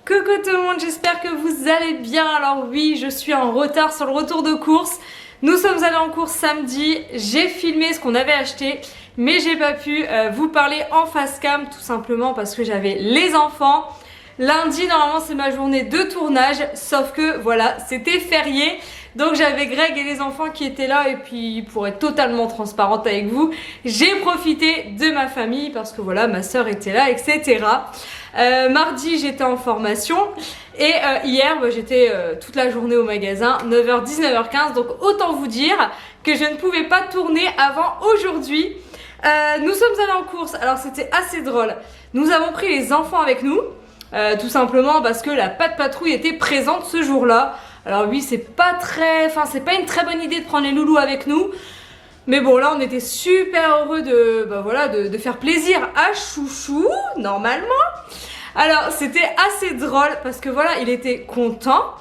Coucou tout le monde, j'espère que vous allez bien. Alors oui, je suis en retard sur le retour de course. Nous sommes allés en course samedi, j'ai filmé ce qu'on avait acheté, mais j'ai pas pu vous parler en face cam tout simplement parce que j'avais les enfants. Lundi, normalement c'est ma journée de tournage, sauf que voilà, c'était férié. Donc j'avais Greg et les enfants qui étaient là et puis pour être totalement transparente avec vous, j'ai profité de ma famille parce que voilà, ma soeur était là, etc. Mardi, j'étais en formation et hier, j'étais toute la journée au magasin, 9h, 19h15. Donc autant vous dire que je ne pouvais pas tourner avant aujourd'hui. Nous sommes allés en course, alors c'était assez drôle. Nous avons pris les enfants avec nous, tout simplement parce que la Pat' Patrouille était présente ce jour-là. Alors oui, c'est pas une très bonne idée de prendre les loulous avec nous. Mais bon, là, on était super heureux de faire plaisir à Chouchou, normalement. Alors, c'était assez drôle parce que voilà, il était content.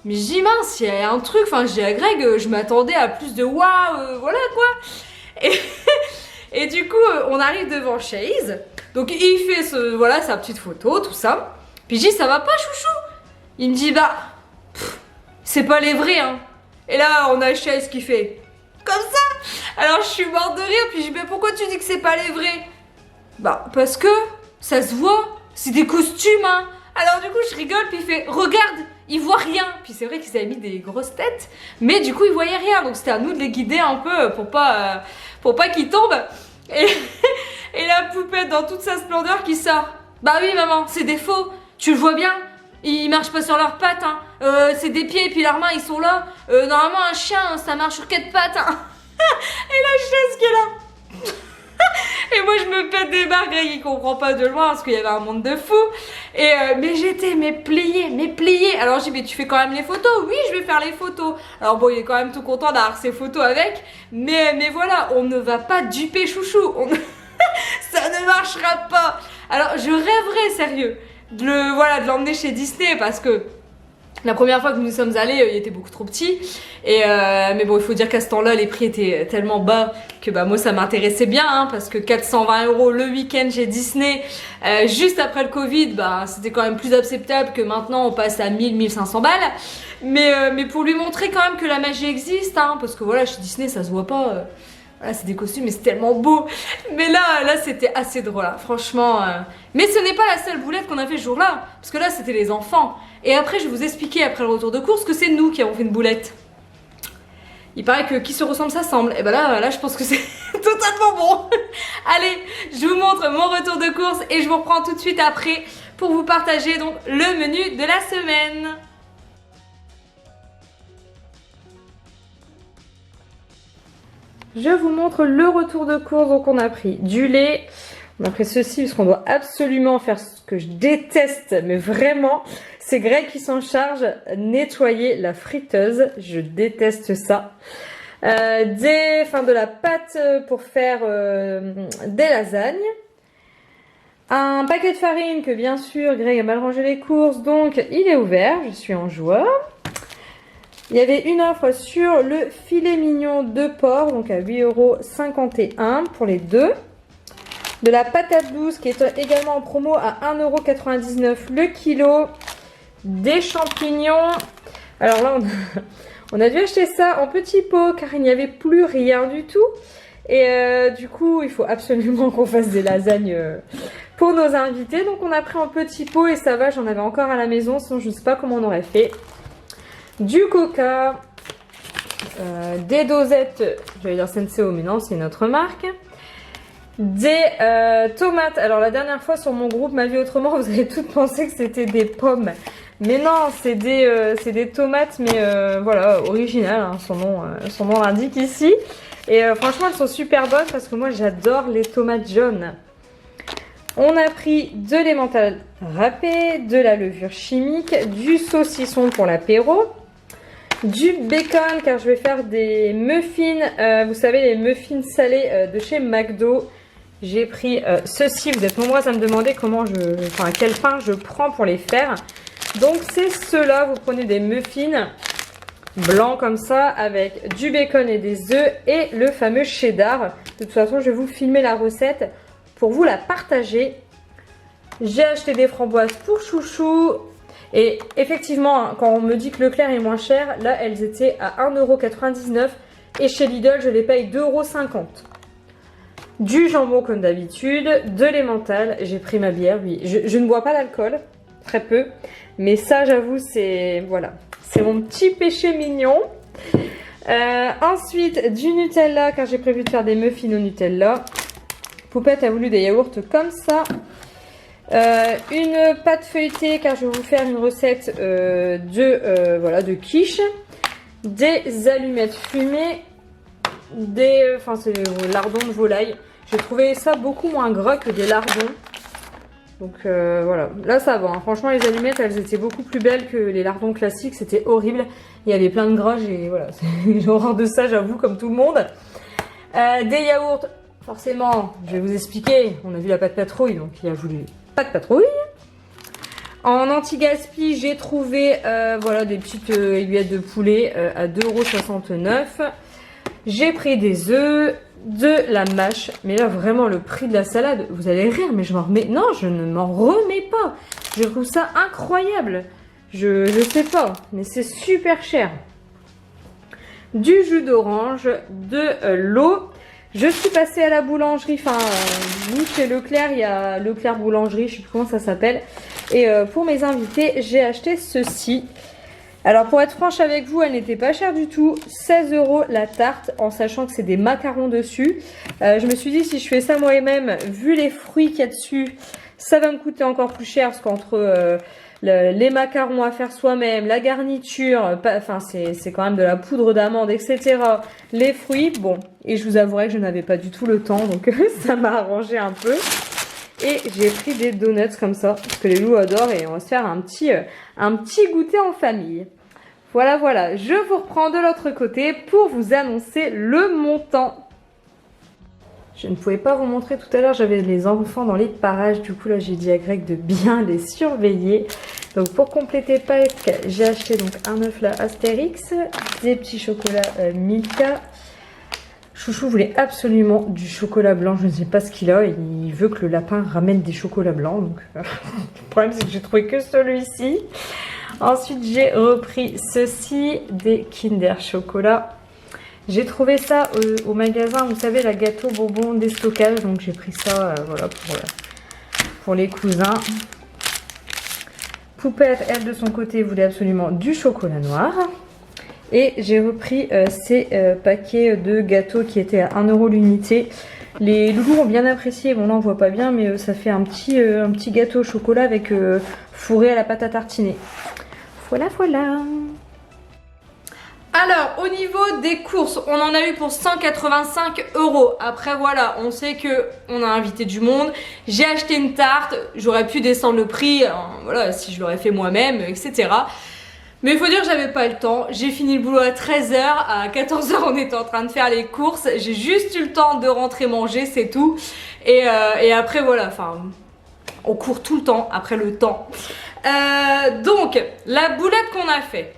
Mais je dis mince, il y a un truc, je dis à Greg, je m'attendais à plus de waouh, voilà quoi. Et du coup, on arrive devant Chase. Donc, il fait sa petite photo, tout ça. Puis je dis, ça va pas, Chouchou? Il me dit, c'est pas les vrais, hein. Et là, on a Chase qui fait comme ça. Alors, je suis morte de rire. Puis je dis, mais pourquoi tu dis que c'est pas les vrais? Parce que ça se voit. C'est des costumes, hein. Alors, du coup, je rigole. Puis il fait, regarde, il voit rien. Puis c'est vrai qu'ils avaient mis des grosses têtes. Mais du coup, ils voyaient rien. Donc, c'était à nous de les guider un peu pour pas qu'ils tombent. Et la poupette dans toute sa splendeur qui sort. Bah oui, maman, c'est des faux. Tu le vois bien. Ils marchent pas sur leurs pattes, hein. C'est des pieds et puis leurs mains ils sont là. Normalement un chien ça marche sur 4 pattes, hein. Et la chaise qui est là. Et moi je me pète des barres, Greg il comprend pas de loin parce qu'il y avait un monde de fous. Mais j'étais pliée. Alors j'ai dit mais tu fais quand même les photos? Oui je vais faire les photos. Alors bon il est quand même tout content d'avoir ses photos avec. Mais voilà, on ne va pas duper Chouchou. Ça ne marchera pas. Alors je rêverais sérieux de l'emmener chez Disney parce que la première fois que nous sommes allés, il était beaucoup trop petit. Mais bon, il faut dire qu'à ce temps-là, les prix étaient tellement bas que moi ça m'intéressait bien, hein, parce que 420 € le week-end chez Disney, juste après le Covid, c'était quand même plus acceptable que maintenant on passe à 1000-1500 balles. Mais pour lui montrer quand même que la magie existe, hein, parce que voilà, chez Disney ça se voit pas. Voilà, c'est des costumes, mais c'est tellement beau. Mais là c'était assez drôle, hein, franchement. Mais ce n'est pas la seule boulette qu'on a fait ce jour-là, parce que là, c'était les enfants. Et après, je vais vous expliquer, après le retour de course, que c'est nous qui avons fait une boulette. Il paraît que qui se ressemble s'assemble. Et là, je pense que c'est totalement bon. Allez, je vous montre mon retour de course et je vous reprends tout de suite après pour vous partager donc le menu de la semaine. Je vous montre le retour de course. Donc on a pris du lait, on a pris ceci parce qu'on doit absolument faire ce que je déteste, mais vraiment, c'est Greg qui s'en charge, nettoyer la friteuse. Je déteste ça. De la pâte pour faire des lasagnes. Un paquet de farine que bien sûr Greg a mal rangé les courses, donc il est ouvert, je suis en joie. Il y avait une offre sur le filet mignon de porc, donc à 8,51 € pour les deux. De la patate douce qui est également en promo à 1,99 € le kilo. Des champignons. Alors là, on a dû acheter ça en petit pot car il n'y avait plus rien du tout. Et du coup, il faut absolument qu'on fasse des lasagnes pour nos invités. Donc on a pris en petit pot et ça va, j'en avais encore à la maison, sinon je ne sais pas comment on aurait fait. Du coca, des dosettes, j'allais dire Senseo, mais non, c'est une autre marque. Des tomates. Alors la dernière fois sur mon groupe Ma Vie Autrement, vous avez toutes pensé que c'était des pommes. Mais non, c'est des tomates, mais voilà, originales, hein, son nom l'indique ici. Et franchement, elles sont super bonnes parce que moi, j'adore les tomates jaunes. On a pris de l'emmental râpé, de la levure chimique, du saucisson pour l'apéro, du bacon car je vais faire des muffins, vous savez les muffins salés de chez McDo. J'ai pris ceci, vous êtes nombreuses à me demander quel pain je prends pour les faire. Donc c'est ceux-là, vous prenez des muffins blancs comme ça avec du bacon et des œufs et le fameux cheddar. De toute façon, je vais vous filmer la recette pour vous la partager. J'ai acheté des framboises pour Chouchou. Et effectivement, quand on me dit que Leclerc est moins cher, là elles étaient à 1,99 € et chez Lidl je les paye 2,50 €. Du jambon comme d'habitude, de l'emmental, j'ai pris ma bière, oui. Je ne bois pas d'alcool, très peu, mais ça j'avoue c'est voilà, c'est mon petit péché mignon. Ensuite du Nutella car j'ai prévu de faire des muffins au Nutella. Poupette a voulu des yaourts comme ça. Une pâte feuilletée car je vais vous faire une recette de quiche. Des allumettes fumées. Enfin c'est lardons de volaille. J'ai trouvé ça beaucoup moins gras que des lardons. Donc voilà, là ça va, hein. Franchement les allumettes elles étaient beaucoup plus belles que les lardons classiques, c'était horrible. Il y avait plein de gras, voilà, j'ai horreur de ça j'avoue comme tout le monde. Des yaourts, forcément, je vais vous expliquer, on a vu la pâte patrouille donc il a voulu pâte patrouille. En anti-gaspi j'ai trouvé voilà, des petites aiguillettes de poulet à 2,69 €. J'ai pris des œufs, de la mâche, mais là vraiment le prix de la salade, vous allez rire mais je m'en remets, non je ne m'en remets pas, je trouve ça incroyable, je sais pas, mais c'est super cher. Du jus d'orange, de l'eau, je suis passée à la boulangerie, enfin nous chez Leclerc, il y a Leclerc boulangerie, je sais plus comment ça s'appelle, et pour mes invités j'ai acheté ceci. Alors pour être franche avec vous, elle n'était pas chère du tout, 16 € la tarte, en sachant que c'est des macarons dessus. Je me suis dit si je fais ça moi-même, vu les fruits qu'il y a dessus, ça va me coûter encore plus cher, parce qu'entre les macarons à faire soi-même, la garniture, enfin c'est quand même de la poudre d'amande, etc. Les fruits, bon, et je vous avouerai que je n'avais pas du tout le temps, donc ça m'a arrangé un peu. Et j'ai pris des donuts comme ça, parce que les loups adorent et on va se faire un petit goûter en famille. Voilà, voilà, je vous reprends de l'autre côté pour vous annoncer le montant. Je ne pouvais pas vous montrer tout à l'heure, j'avais les enfants dans les parages, du coup là j'ai dit à Greg de bien les surveiller. Donc pour compléter Pâques, j'ai acheté donc un œuf là Astérix, des petits chocolats Milka. Chouchou voulait absolument du chocolat blanc, je ne sais pas ce qu'il a, il veut que le lapin ramène des chocolats blancs, donc le problème c'est que j'ai trouvé que celui-ci. Ensuite j'ai repris ceci, des Kinder Chocolat. J'ai trouvé ça au magasin, vous savez la gâteau bonbon déstockage, donc j'ai pris ça voilà, pour les cousins. Poupette, elle de son côté voulait absolument du chocolat noir. Et j'ai repris ces paquets de gâteaux qui étaient à 1 € l'unité. Les loulous ont bien apprécié, bon là on voit pas bien, mais ça fait un petit gâteau au chocolat avec fourré à la pâte à tartiner. Voilà, voilà. Alors au niveau des courses, on en a eu pour 185 €. Après voilà, on sait que on a invité du monde. J'ai acheté une tarte, j'aurais pu descendre le prix, voilà, si je l'aurais fait moi-même, etc. Mais il faut dire que j'avais pas le temps, j'ai fini le boulot à 13 h, à 14 h on était en train de faire les courses, j'ai juste eu le temps de rentrer manger, c'est tout. Et après voilà, enfin, on court tout le temps après le temps. Donc, la boulette qu'on a fait.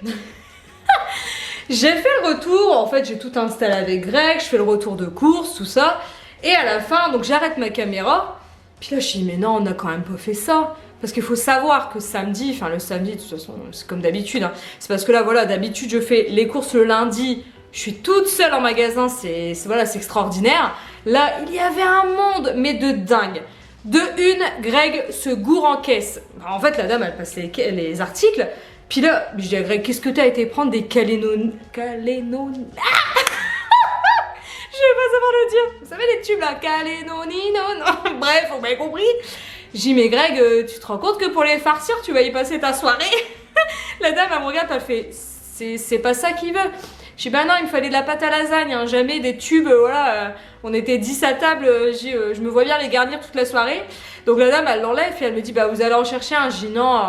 J'ai fait le retour, en fait j'ai tout installé avec Greg, je fais le retour de course, tout ça. Et à la fin, donc j'arrête ma caméra, puis là je dis mais non on a quand même pas fait ça. Parce qu'il faut savoir que samedi, enfin le samedi de toute façon c'est comme d'habitude, hein. C'est parce que là voilà d'habitude je fais les courses le lundi, je suis toute seule en magasin, c'est extraordinaire. Là il y avait un monde mais de dingue. De une, Greg se gourre en caisse. En fait la dame elle passe les articles, puis là je dis à Greg qu'est-ce que t'as été prendre des calénon... Je vais pas savoir le dire. Vous savez les tubes là, calénonino, bref vous m'avez compris. J'ai dit mais Greg, tu te rends compte que pour les farcir, tu vas y passer ta soirée? La dame elle me regarde, elle fait c'est pas ça qu'il veut. J'ai dit bah non, il me fallait de la pâte à lasagne, hein, jamais des tubes, voilà. On était 10 à table, je me vois bien les garnir toute la soirée. Donc la dame elle l'enlève et elle me dit bah vous allez en chercher un. Je dis non,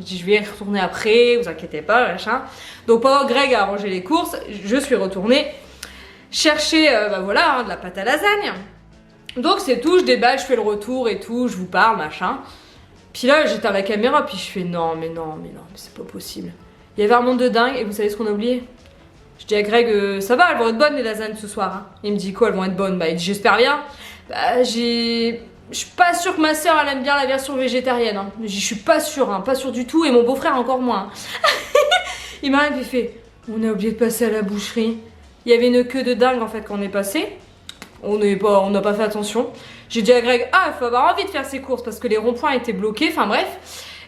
je vais y retourner après, vous inquiétez pas, machin. Donc pendant que Greg a rangé les courses, je suis retournée chercher bah voilà, hein, de la pâte à lasagne. Donc c'est tout, je déballe, je fais le retour et tout, je vous parle, machin. Puis là j'éteins la caméra, puis je fais non, mais c'est pas possible. Il y avait un monde de dingue et vous savez ce qu'on a oublié? Je dis à Greg, ça va, elles vont être bonnes les lasagnes ce soir. Hein. Il me dit quoi, elles vont être bonnes? Bah il dit j'espère bien. Bah j'ai je suis pas sûre que ma soeur elle aime bien la version végétarienne. Hein. Je suis pas sûre, hein, pas sûre du tout. Et mon beau-frère encore moins. Il m'a rien fait. On a oublié de passer à la boucherie. Il y avait une queue de dingue en fait quand on est passé. On n'a pas fait attention. J'ai dit à Greg, il faut avoir envie de faire ses courses parce que les ronds-points étaient bloqués. Enfin bref.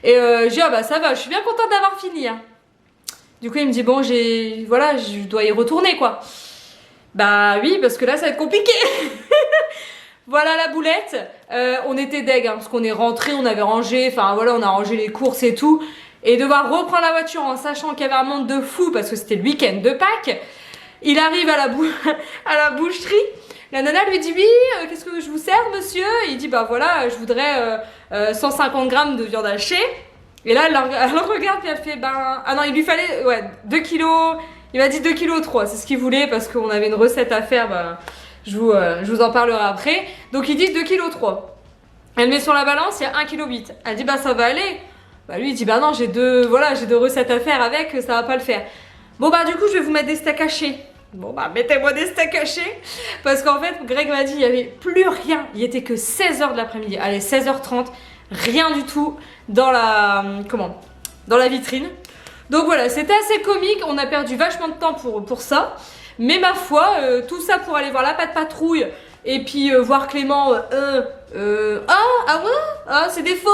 Et j'ai dit, bah ça va, je suis bien contente d'avoir fini. Hein. Du coup il me dit, bon voilà, je dois y retourner quoi. Bah oui, parce que là ça va être compliqué. Voilà la boulette. On était deg hein, parce qu'on est rentré, on avait rangé, enfin voilà, on a rangé les courses et tout. Et devoir reprendre la voiture en sachant qu'il y avait un monde de fou parce que c'était le week-end de Pâques. Il arrive à la boucherie. La nana lui dit, oui, qu'est-ce que je vous sers monsieur? Et il dit, bah voilà, je voudrais 150 grammes de viande hachée. Et là, elle le regarde et elle fait, ah non, il lui fallait 2 kilos. Il m'a dit 2 kilos 3, c'est ce qu'il voulait parce qu'on avait une recette à faire. Je vous en parlerai après. Donc il dit 2 kilos 3. Elle met sur la balance, il y a 1 kg 8. Elle dit, ça va aller. Lui il dit, non, j'ai deux recettes à faire avec, ça va pas le faire. Bon du coup, je vais vous mettre des steaks hachés. Bon mettez-moi des steaks hachés. Parce qu'en fait, Greg m'a dit, il n'y avait plus rien. Il était que 16h de l'après-midi. Allez, 16h30, rien du tout dans la vitrine. Donc voilà, c'était assez comique. On a perdu vachement de temps pour ça. Mais ma foi, tout ça pour aller voir la Patte Patrouille et puis voir Clément. C'est des faux.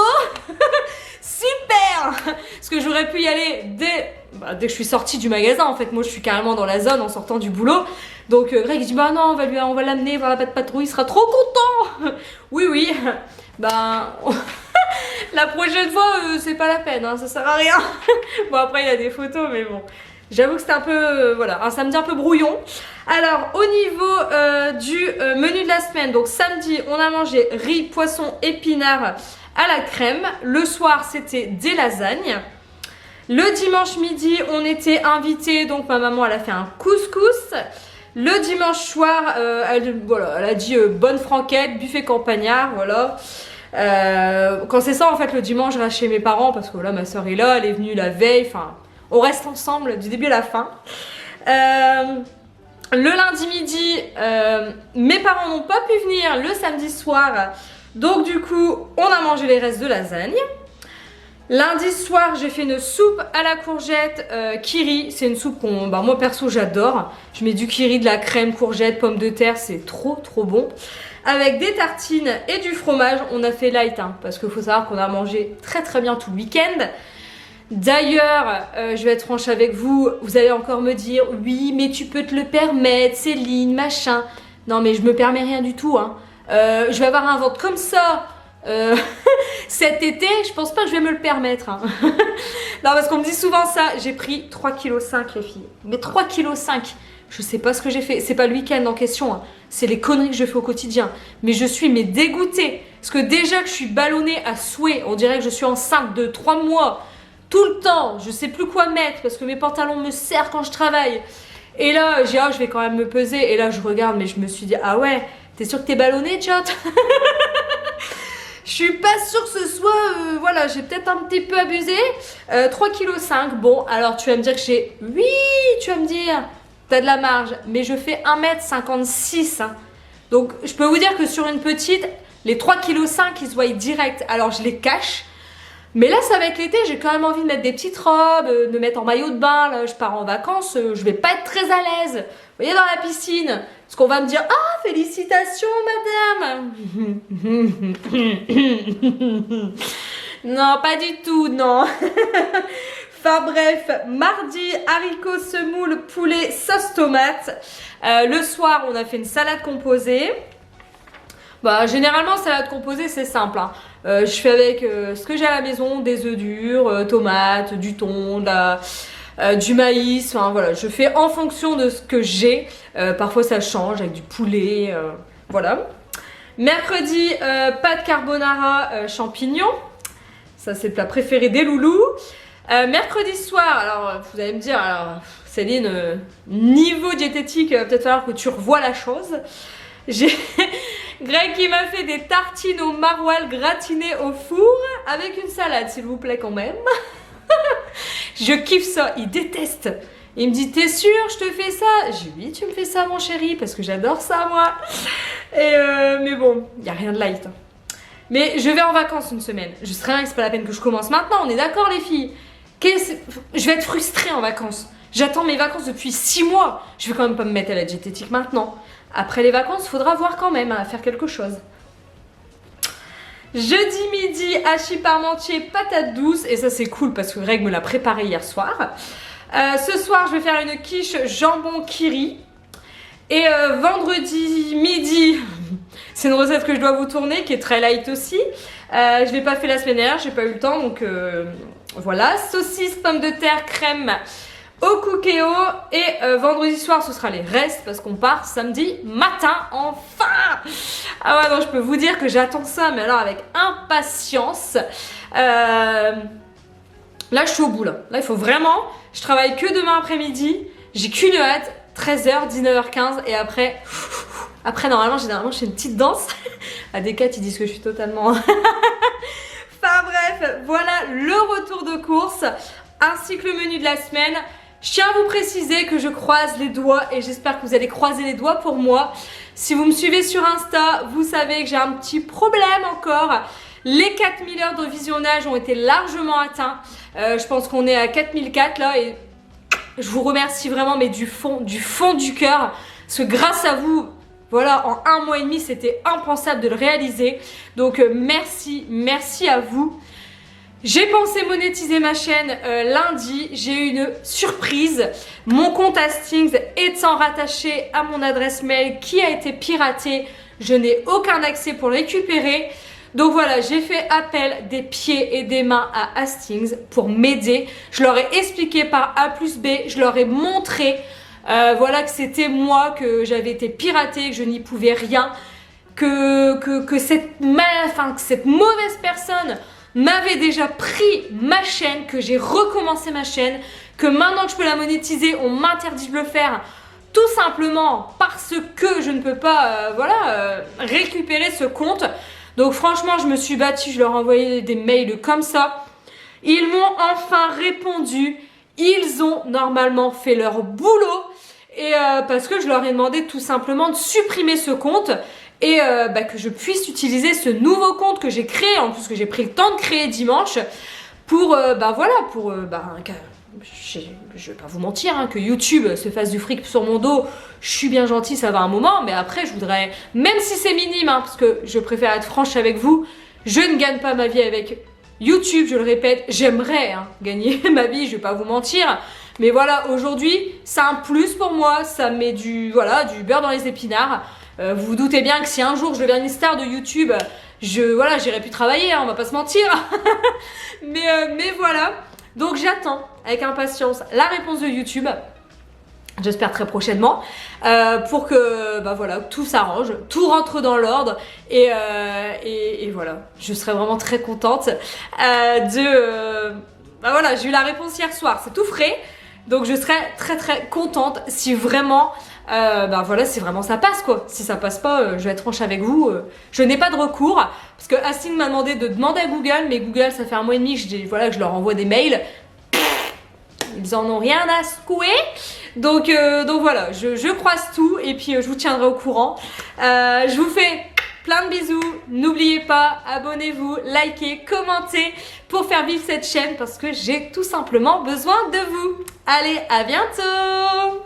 Super. Parce que j'aurais pu y aller dès que je suis sortie du magasin. En fait, moi je suis carrément dans la zone en sortant du boulot. Donc Greg dit, non, on va l'amener voir la Patte Patrouille, il sera trop content. Oui. La prochaine fois, c'est pas la peine, hein, ça sert à rien. Bon, après, il y a des photos, mais bon. J'avoue que c'était un peu, un samedi un peu brouillon. Alors, au niveau du menu de la semaine, donc samedi, on a mangé riz, poisson, épinards à la crème. Le soir, c'était des lasagnes. Le dimanche midi, on était invités, donc ma maman, elle a fait un couscous. Le dimanche soir, elle a dit bonne franquette, buffet campagnard, voilà. Quand c'est ça en fait le dimanche je reste chez mes parents parce que voilà ma soeur est là, elle est venue la veille, enfin on reste ensemble du début à la fin. Le lundi midi mes parents n'ont pas pu venir le samedi soir, donc du coup on a mangé les restes de lasagne. Lundi soir j'ai fait une soupe à la courgette kiri, c'est une soupe moi perso j'adore. Je mets du kiri, de la crème, courgette, pommes de terre, c'est trop bon. Avec des tartines et du fromage, on a fait light hein, parce qu'il faut savoir qu'on a mangé très bien tout le week-end. D'ailleurs, je vais être franche avec vous, vous allez encore me dire oui mais tu peux te le permettre Céline, machin. Non mais je me permets rien du tout hein. Je vais avoir un ventre comme ça cet été, je pense pas que je vais me le permettre hein. Non parce qu'on me dit souvent ça, j'ai pris 3,5 kg les filles. Mais 3,5 kg, je sais pas ce que j'ai fait, c'est pas le week-end en question hein. C'est les conneries que je fais au quotidien. Mais je suis dégoûtée. Parce que déjà que je suis ballonnée à souhait, on dirait que je suis enceinte de 3 mois. Tout le temps, je sais plus quoi mettre parce que mes pantalons me serrent quand je travaille. Et là, j'ai je vais quand même me peser. Et là, je regarde, mais je me suis dit, ah ouais, t'es sûre que t'es ballonnée, chat? Je suis pas sûre que ce soit, j'ai peut-être un petit peu abusé. 3,5 kg, bon, alors tu vas me dire que tu vas me dire, t'as de la marge, mais je fais 1,56 m. Hein. Donc, je peux vous dire que sur une petite, les 3,5 kg, ils se voient direct. Alors, je les cache. Mais là, ça va être l'été, j'ai quand même envie de mettre des petites robes, de mettre en maillot de bain. Là, je pars en vacances, je vais pas être très à l'aise. Vous voyez, dans la piscine, parce qu'on va me dire « Ah, félicitations, madame !» Non, pas du tout, non. Enfin bref, mardi, haricots semoule, poulet, sauce tomate. Le soir, on a fait une salade composée. Généralement, salade composée, c'est simple. Hein. Je fais avec ce que j'ai à la maison, des œufs durs, tomates, du thon, du maïs. Enfin, voilà, je fais en fonction de ce que j'ai. Parfois, ça change avec du poulet. Voilà. Mercredi, pâte carbonara, champignons. Ça, c'est le plat préféré des loulous. Mercredi soir, alors vous allez me dire, alors Céline, niveau diététique, peut-être falloir que tu revoies la chose. J'ai Greg qui m'a fait des tartines au maroilles gratinées au four avec une salade, s'il vous plaît, quand même. Je kiffe ça, il déteste. Il me dit, t'es sûr, je te fais ça? J'ai dit, oui, tu me fais ça, mon chéri, parce que j'adore ça, moi. Et mais bon, il n'y a rien de light. Mais je vais en vacances une semaine. Je sais rien que c'est pas la peine que je commence maintenant, on est d'accord les filles? Je vais être frustrée en vacances. J'attends mes vacances depuis 6 mois. Je vais quand même pas me mettre à la diététique maintenant. Après les vacances, faudra voir quand même à faire quelque chose. Jeudi midi, hachis parmentier, patates douces. Et ça c'est cool parce que Greg me l'a préparé hier soir. Ce soir, je vais faire une quiche jambon kiri. Et vendredi midi, c'est une recette que je dois vous tourner qui est très light aussi. Je l'ai pas fait la semaine dernière, j'ai pas eu le temps donc voilà. Saucisse, pommes de terre, crème au cookéo. Et vendredi soir ce sera les restes parce qu'on part samedi matin enfin. Ah ouais non, je peux vous dire que j'attends ça mais alors avec impatience. Là je suis au bout là il faut vraiment, je travaille que demain après-midi, j'ai qu'une hâte. 13h, 19h15 et après normalement je fais une petite danse. À Decat ils disent que je suis totalement... Enfin bref, voilà le retour de course ainsi que le menu de la semaine. Je tiens à vous préciser que je croise les doigts et j'espère que vous allez croiser les doigts pour moi. Si vous me suivez sur Insta, vous savez que j'ai un petit problème encore. Les 4000 heures de visionnage ont été largement atteints. Je pense qu'on est à 4004 là et... je vous remercie vraiment mais du fond du cœur parce que grâce à vous, voilà, en 1 mois et demi c'était impensable de le réaliser. Donc merci à vous. J'ai pensé monétiser ma chaîne lundi, j'ai eu une surprise. Mon compte Hastings étant rattaché à mon adresse mail qui a été piratée, je n'ai aucun accès pour le récupérer. Donc voilà, j'ai fait appel des pieds et des mains à Hastings pour m'aider. Je leur ai expliqué par A plus B, je leur ai montré voilà, que c'était moi, que j'avais été piratée, que je n'y pouvais rien, que cette mauvaise personne m'avait déjà pris ma chaîne, que j'ai recommencé ma chaîne, que maintenant que je peux la monétiser, on m'interdit de le faire. Tout simplement parce que je ne peux pas récupérer ce compte. Donc franchement, je me suis battue, je leur ai envoyé des mails comme ça. Ils m'ont enfin répondu. Ils ont normalement fait leur boulot. Et parce que je leur ai demandé tout simplement de supprimer ce compte. Et que je puisse utiliser ce nouveau compte que j'ai créé. En plus que j'ai pris le temps de créer dimanche. Pour, je vais pas vous mentir, hein, que YouTube se fasse du fric sur mon dos, je suis bien gentille, ça va un moment, mais après je voudrais, même si c'est minime, hein, parce que je préfère être franche avec vous, je ne gagne pas ma vie avec YouTube, je le répète, j'aimerais gagner ma vie, je vais pas vous mentir, mais voilà, aujourd'hui, c'est un plus pour moi, ça met du beurre dans les épinards. Vous vous doutez bien que si un jour je deviens une star de YouTube, j'irai plus travailler, hein, on va pas se mentir. mais voilà. Donc j'attends avec impatience la réponse de YouTube. J'espère très prochainement pour que tout s'arrange, tout rentre dans l'ordre et voilà, je serai vraiment très contente j'ai eu la réponse hier soir, c'est tout frais, donc je serai très très contente si vraiment si vraiment ça passe quoi. Si ça passe pas, je vais être franche avec vous, je n'ai pas de recours parce que Hastings m'a demandé de demander à Google, mais Google ça fait 1 mois et demi que je leur envoie des mails. Ils en ont rien à secouer. Donc voilà, je croise tout et puis je vous tiendrai au courant. Je vous fais plein de bisous. N'oubliez pas, abonnez-vous, likez, commentez pour faire vivre cette chaîne parce que j'ai tout simplement besoin de vous. Allez, à bientôt!